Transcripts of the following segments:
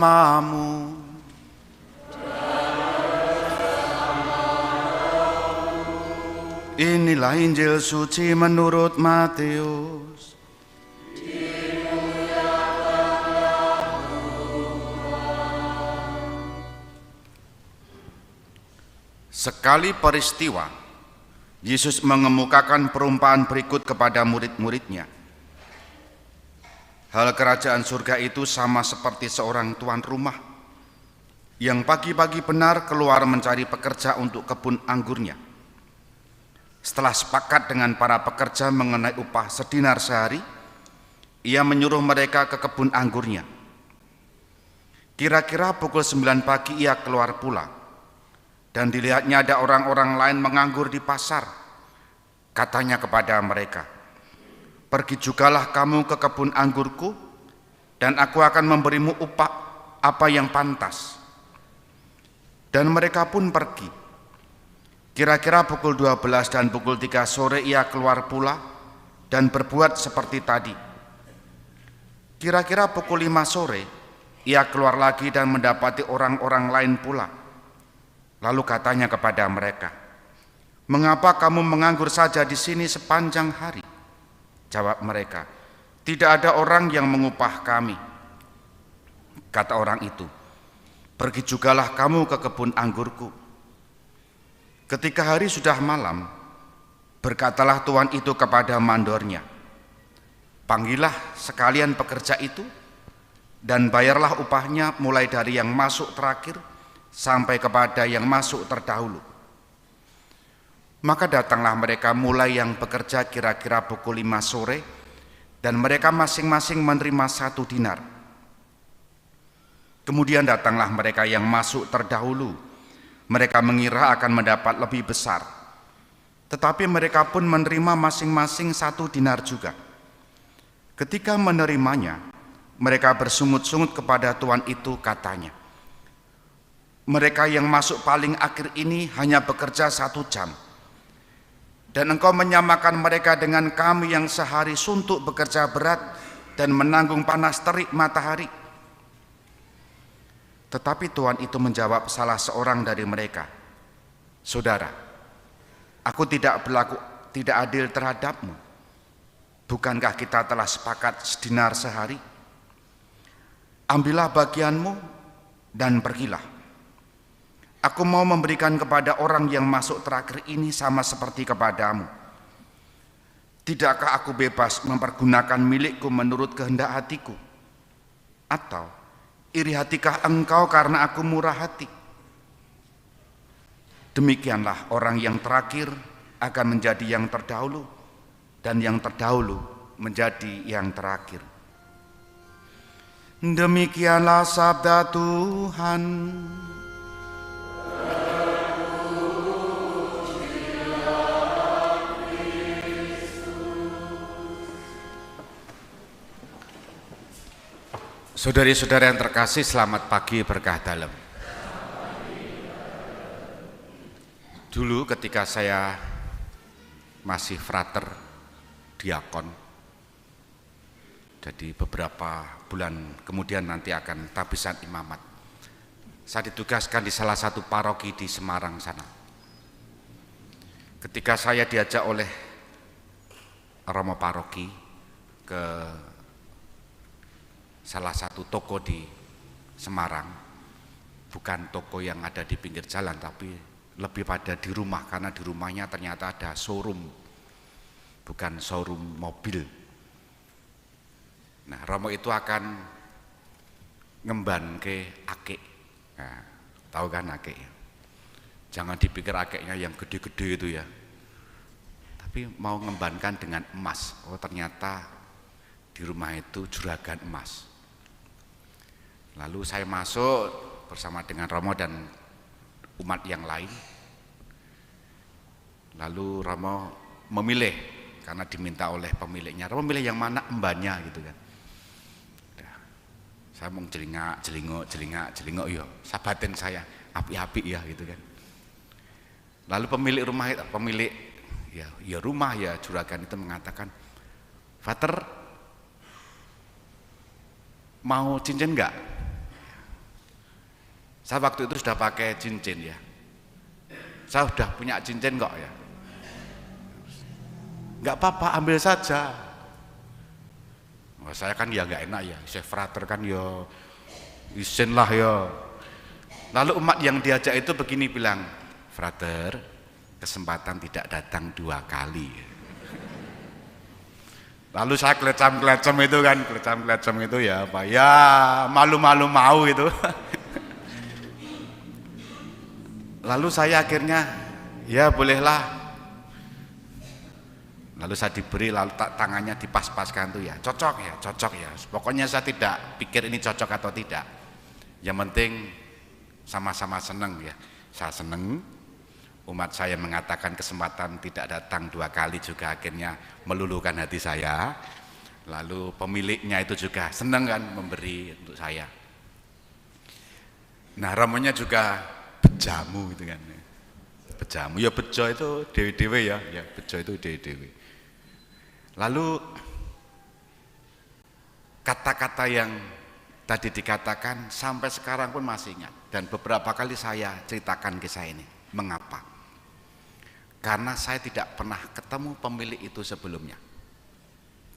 Mamu. Inilah Injil suci menurut Matius. Sekali peristiwa, Yesus mengemukakan perumpamaan berikut kepada murid-muridnya. Hal kerajaan surga itu sama seperti seorang tuan rumah yang pagi-pagi benar keluar mencari pekerja untuk kebun anggurnya. Setelah sepakat dengan para pekerja mengenai upah sedinar sehari, ia menyuruh mereka ke kebun anggurnya. Kira-kira pukul 9 pagi ia keluar pula, dan dilihatnya ada orang-orang lain menganggur di pasar. Katanya kepada mereka, "Pergi jugalah kamu ke kebun anggurku, dan aku akan memberimu upah apa yang pantas." Dan mereka pun pergi. Kira-kira pukul 12 dan pukul 3 sore ia keluar pula dan berbuat seperti tadi. Kira-kira pukul 5 sore ia keluar lagi dan mendapati orang-orang lain pula. Lalu katanya kepada mereka, "Mengapa kamu menganggur saja di sini sepanjang hari?" Jawab mereka, "Tidak ada orang yang mengupah kami." Kata orang itu, "Pergi jugalah kamu ke kebun anggurku." Ketika hari sudah malam, berkatalah tuan itu kepada mandornya, "Panggillah sekalian pekerja itu dan bayarlah upahnya mulai dari yang masuk terakhir sampai kepada yang masuk terdahulu." Maka datanglah mereka mulai yang bekerja kira-kira pukul 5 sore, dan mereka masing-masing menerima 1 dinar. Kemudian datanglah mereka yang masuk terdahulu. Mereka mengira akan mendapat lebih besar, tetapi mereka pun menerima masing-masing 1 dinar juga. Ketika menerimanya, mereka bersungut-sungut kepada tuan itu, katanya, "Mereka yang masuk paling akhir ini hanya bekerja 1 jam. Dan engkau menyamakan mereka dengan kami yang sehari suntuk bekerja berat dan menanggung panas terik matahari." Tetapi tuan itu menjawab salah seorang dari mereka, "Saudara, aku tidak berlaku tidak adil terhadapmu. Bukankah kita telah sepakat sedinar sehari? Ambillah bagianmu dan pergilah. Aku mau memberikan kepada orang yang masuk terakhir ini sama seperti kepadamu. Tidakkah aku bebas mempergunakan milikku menurut kehendak hatiku? Atau iri hatikah engkau karena aku murah hati?" Demikianlah orang yang terakhir akan menjadi yang terdahulu, dan yang terdahulu menjadi yang terakhir. Demikianlah sabda Tuhan. Saudari-saudara yang terkasih, selamat pagi berkah dalam. Dulu ketika saya masih frater diakon, jadi beberapa bulan kemudian nanti akan tabisan imamat, saya ditugaskan di salah satu paroki di Semarang sana. Ketika saya diajak oleh Romo Paroki ke salah satu toko di Semarang, bukan toko yang ada di pinggir jalan, tapi lebih pada di rumah, karena di rumahnya ternyata ada showroom, bukan showroom mobil. Nah, Romo itu akan ngemban ke akik. Nah, tahu kan akik ya? Jangan dipikir akiknya yang gede-gede itu ya, tapi mau ngembankan dengan emas. Oh, ternyata di rumah itu juragan emas. Lalu saya masuk bersama dengan Romo dan umat yang lain. Lalu Romo memilih, karena diminta oleh pemiliknya, Romo milih yang mana embannya gitu kan. Saya mau jelingak, yo, sahabatin saya, api-api ya gitu kan. Lalu pemilik rumah, rumah juragan itu mengatakan, "Father, mau cincin enggak?" Saya waktu itu sudah pakai cincin ya. Saya sudah punya cincin kok ya. Enggak apa-apa, ambil saja. Wah, saya kan ya enggak enak ya, saya frater kan ya izin lah ya. Lalu umat yang diajak itu begini bilang, frater, kesempatan tidak datang 2 kali. Lalu saya kelecam-kelecam itu kan, kelecam-kelecam itu ya apa ya, malu-malu mau itu. Lalu saya akhirnya ya bolehlah. Lalu saya diberi, lalu tangannya dipas-paskan tuh ya, cocok ya. Pokoknya saya tidak pikir ini cocok atau tidak. Yang penting sama-sama seneng ya. Saya seneng, umat saya mengatakan kesempatan tidak datang 2 kali juga akhirnya meluluhkan hati saya. Lalu pemiliknya itu juga seneng kan memberi untuk saya. Nah ramenya juga bejamu gitu kan. Bejamu ya, bejo itu dewe-dewe ya, bejo itu dewe-dewe. Lalu kata-kata yang tadi dikatakan sampai sekarang pun masih ingat, dan beberapa kali saya ceritakan kisah ini. Mengapa? Karena saya tidak pernah ketemu pemilik itu sebelumnya,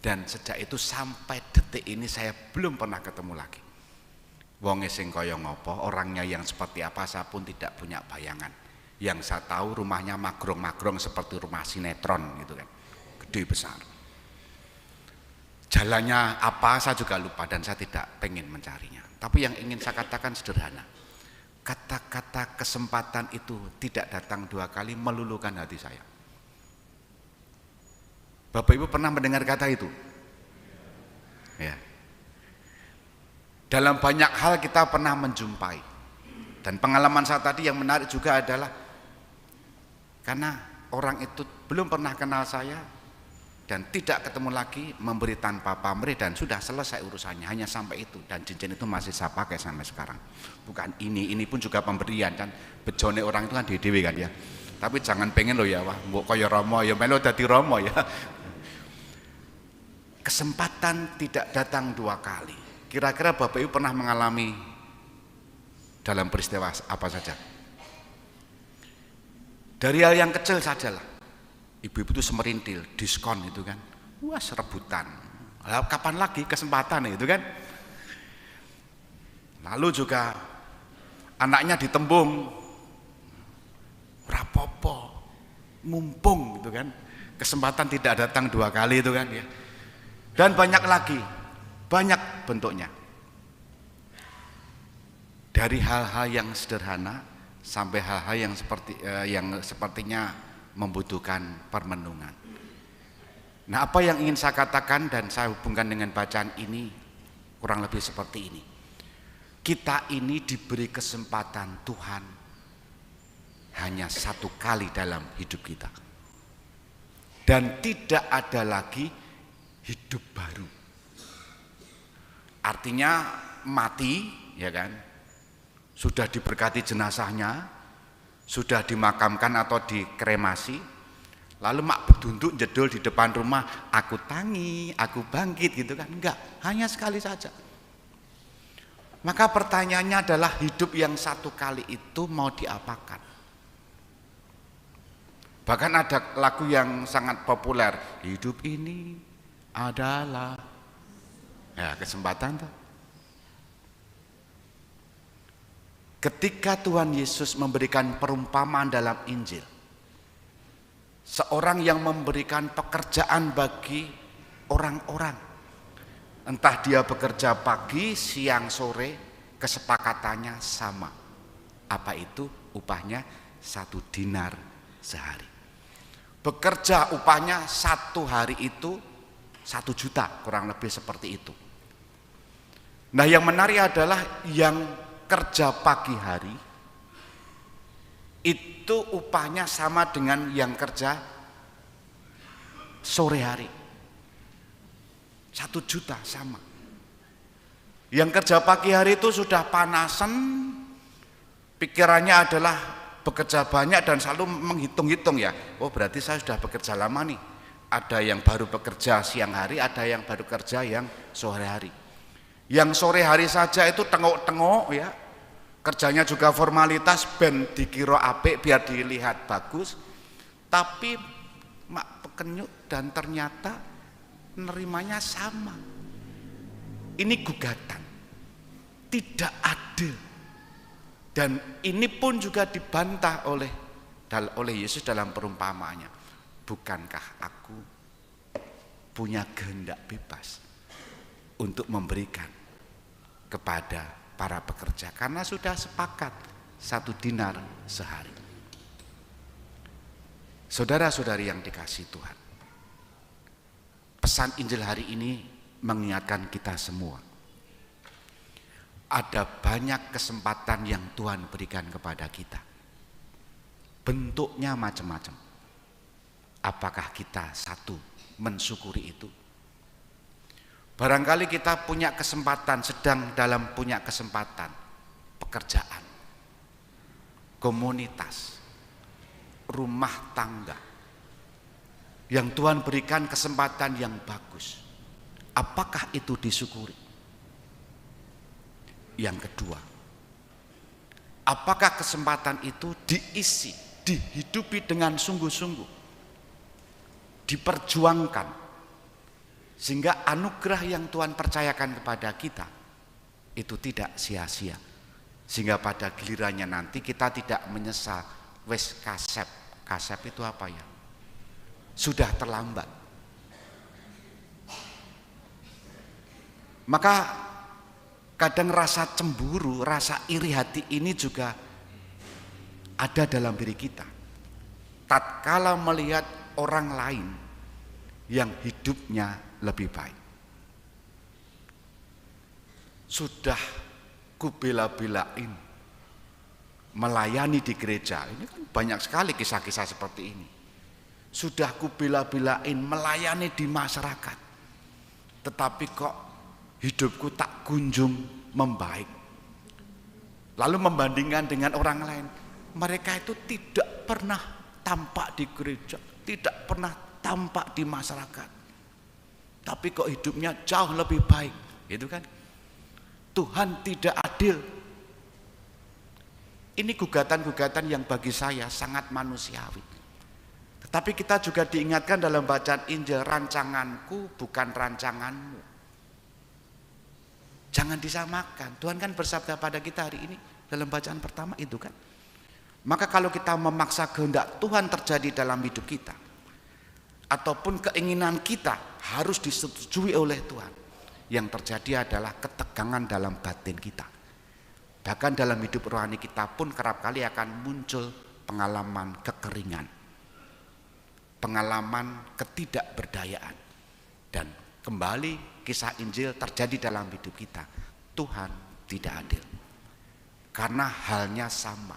dan sejak itu sampai detik ini saya belum pernah ketemu lagi. Wong sing kaya ngopo, orangnya yang seperti apa saya pun tidak punya bayangan. Yang saya tahu rumahnya magrong-magrong seperti rumah sinetron gitu kan, gede besar. Jalannya apa saya juga lupa dan saya tidak pengen mencarinya. Tapi yang ingin saya katakan sederhana. Kata-kata kesempatan itu tidak datang 2 kali meluluhkan hati saya. Bapak Ibu pernah mendengar kata itu? Ya. Dalam banyak hal kita pernah menjumpai. Dan pengalaman saya tadi yang menarik juga adalah karena orang itu belum pernah kenal saya dan tidak ketemu lagi, memberi tanpa pamrih dan sudah selesai urusannya, hanya sampai itu. Dan cincin itu masih saya pakai sampai sekarang. Bukan ini pun juga pemberian kan, bejone orang itu kan dewe kan ya. Tapi jangan pengen loh ya, wah mbok kaya Romo ya melo dadi Romo ya. Kesempatan tidak datang 2 kali. Kira-kira Bapak Ibu pernah mengalami dalam peristiwa apa saja? Dari hal yang kecil sajalah. Ibu-ibu itu semerintil, diskon itu kan, wah rebutan. Kapan lagi kesempatan itu kan? Lalu juga anaknya ditembung, rapopo, mumpung gitu kan. Kesempatan tidak datang 2 kali itu kan ya. Dan banyak lagi, banyak bentuknya. Dari hal-hal yang sederhana sampai hal-hal yang sepertinya membutuhkan permenungan. Nah, apa yang ingin saya katakan dan saya hubungkan dengan bacaan ini kurang lebih seperti ini. Kita ini diberi kesempatan Tuhan hanya 1 kali dalam hidup kita. Dan tidak ada lagi hidup baru. Artinya mati, ya kan? Sudah diberkati jenazahnya, sudah dimakamkan atau dikremasi, lalu mak bedunduk jedul di depan rumah, aku tangi, aku bangkit gitu kan? Enggak, hanya sekali saja. Maka pertanyaannya adalah hidup yang 1 kali itu mau diapakan? Bahkan ada lagu yang sangat populer, hidup ini adalah ya kesempatan tuh. Ketika Tuhan Yesus memberikan perumpamaan dalam Injil, seorang yang memberikan pekerjaan bagi orang-orang, entah dia bekerja pagi, siang, sore, kesepakatannya sama. Apa itu? Upahnya 1 dinar sehari. Bekerja upahnya 1 hari itu 1 juta, kurang lebih seperti itu. Nah yang menarik adalah yang kerja pagi hari itu upahnya sama dengan yang kerja sore hari, 1 juta sama. Yang kerja pagi hari itu sudah panasan, pikirannya adalah bekerja banyak dan selalu menghitung-hitung ya, oh berarti saya sudah bekerja lama nih. Ada yang baru bekerja siang hari, ada yang baru kerja yang sore hari. Yang sore hari saja itu tengok-tengok ya, Kerjanya juga formalitas, ben dikira apik biar dilihat bagus, tapi mak pekenyuk dan ternyata nerimanya sama. Ini gugatan, tidak adil. Dan ini pun juga dibantah oleh Yesus dalam perumpamaannya. Bukankah aku punya kehendak bebas untuk memberikan kepada para pekerja, karena sudah sepakat 1 dinar sehari. Saudara-saudari yang dikasihi Tuhan, pesan Injil hari ini mengingatkan kita semua. Ada banyak kesempatan yang Tuhan berikan kepada kita. Bentuknya macam-macam. Apakah kita satu mensyukuri itu? Barangkali kita punya kesempatan, sedang dalam punya kesempatan pekerjaan, komunitas, rumah tangga yang Tuhan berikan kesempatan yang bagus. Apakah itu disyukuri? Yang kedua, apakah kesempatan itu diisi, dihidupi dengan sungguh-sungguh, diperjuangkan, sehingga anugerah yang Tuhan percayakan kepada kita itu tidak sia-sia, sehingga pada gilirannya nanti kita tidak menyesal, wes kasep itu apa ya, sudah terlambat. Maka kadang rasa cemburu, rasa iri hati ini juga ada dalam diri kita tatkala melihat orang lain yang hidupnya lebih baik. Sudah kubela-belain melayani di gereja, ini kan banyak sekali kisah-kisah seperti ini. Sudah kubela-belain melayani di masyarakat, tetapi kok hidupku tak kunjung membaik. Lalu membandingkan dengan orang lain, mereka itu tidak pernah tampak di gereja, tidak pernah tampak di masyarakat, tapi kok hidupnya jauh lebih baik. Itu kan Tuhan tidak adil. Ini gugatan-gugatan yang bagi saya sangat manusiawi. Tetapi kita juga diingatkan dalam bacaan Injil, rancanganku bukan rancanganmu. Jangan disamakan. Tuhan kan bersabda pada kita hari ini dalam bacaan pertama itu kan. Maka kalau kita memaksa kehendak Tuhan terjadi dalam hidup kita, ataupun keinginan kita harus disetujui oleh Tuhan, yang terjadi adalah ketegangan dalam batin kita. Bahkan dalam hidup rohani kita pun kerap kali akan muncul pengalaman kekeringan, pengalaman ketidakberdayaan. Dan kembali kisah Injil terjadi dalam hidup kita. Tuhan tidak adil, karena halnya sama,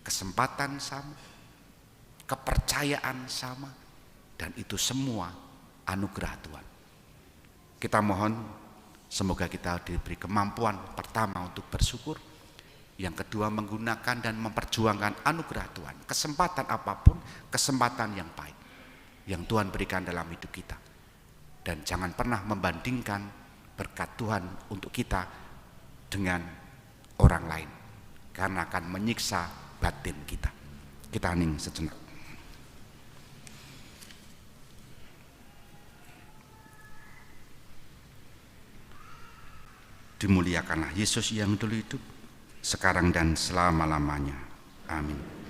kesempatan sama, kepercayaan sama, dan itu semua anugerah Tuhan. Kita mohon semoga kita diberi kemampuan pertama untuk bersyukur, yang kedua menggunakan dan memperjuangkan anugerah Tuhan. Kesempatan apapun, kesempatan yang baik yang Tuhan berikan dalam hidup kita. Dan jangan pernah membandingkan berkat Tuhan untuk kita dengan orang lain, karena akan menyiksa batin kita. Kita hening sejenak. Dimuliakanlah Yesus yang dulu hidup, sekarang dan selama-lamanya. Amin.